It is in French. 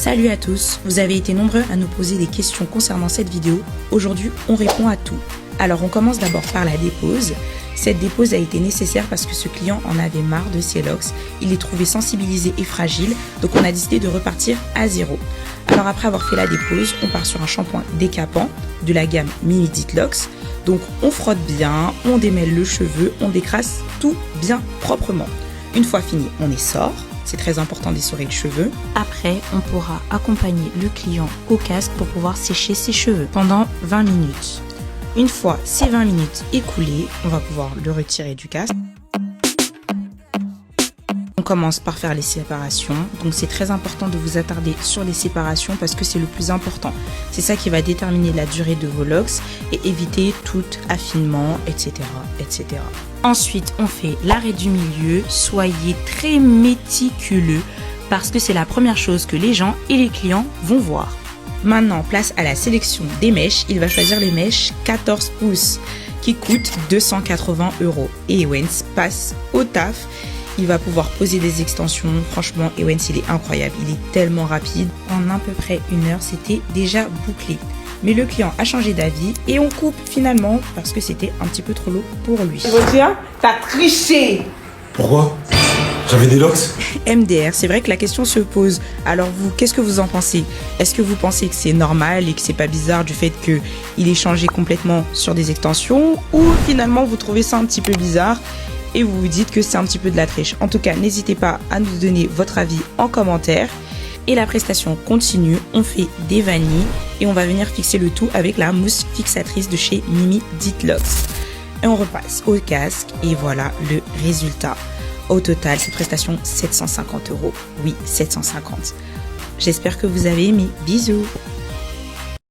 Salut à tous, vous avez été nombreux à nous poser des questions concernant cette vidéo. Aujourd'hui, on répond à tout. Alors on commence d'abord par la dépose. Cette dépose a été nécessaire parce que ce client en avait marre de ses locks. Il les trouvait sensibilisés et fragiles, donc on a décidé de repartir à zéro. Alors après avoir fait la dépose, on part sur un shampoing décapant de la gamme Mimi Locks. Donc on frotte bien, on démêle le cheveu, on décrasse tout bien proprement. Une fois fini, on essore. C'est très important d'essorer le cheveu. Après, on pourra accompagner le client au casque pour pouvoir sécher ses cheveux pendant 20 minutes. Une fois ces 20 minutes écoulées, on va pouvoir le retirer du casque. On commence par faire les séparations. Donc c'est très important de vous attarder sur les séparations parce que c'est le plus important. C'est ça qui va déterminer la durée de vos locks et éviter tout affinement, etc., etc. Ensuite, on fait l'arrêt du milieu. Soyez très méticuleux parce que c'est la première chose que les gens et les clients vont voir. Maintenant, place à la sélection des mèches. Il va choisir les mèches 14 pouces qui coûtent 280 €. Et Ewens passe au taf. Il va pouvoir poser des extensions. Franchement, Ewens, il est incroyable. Il est tellement rapide. En à peu près 1 heure, c'était déjà bouclé. Mais le client a changé d'avis et on coupe finalement parce que c'était un petit peu trop lourd pour lui. Tiens, t'as triché. Pourquoi? J'avais des locks? MDR, c'est vrai que la question se pose. Alors vous, qu'est-ce que vous en pensez? Est-ce que vous pensez que c'est normal et que c'est pas bizarre du fait qu'il ait changé complètement sur des extensions? Ou finalement vous trouvez ça un petit peu bizarre et vous vous dites que c'est un petit peu de la triche? En tout cas, n'hésitez pas à nous donner votre avis en commentaire. Et la prestation continue, on fait des vanilles et on va venir fixer le tout avec la mousse fixatrice de chez Mimi Locks. Et on repasse au casque et voilà le résultat. Au total, cette prestation, 750 €. Oui, 750. J'espère que vous avez aimé. Bisous!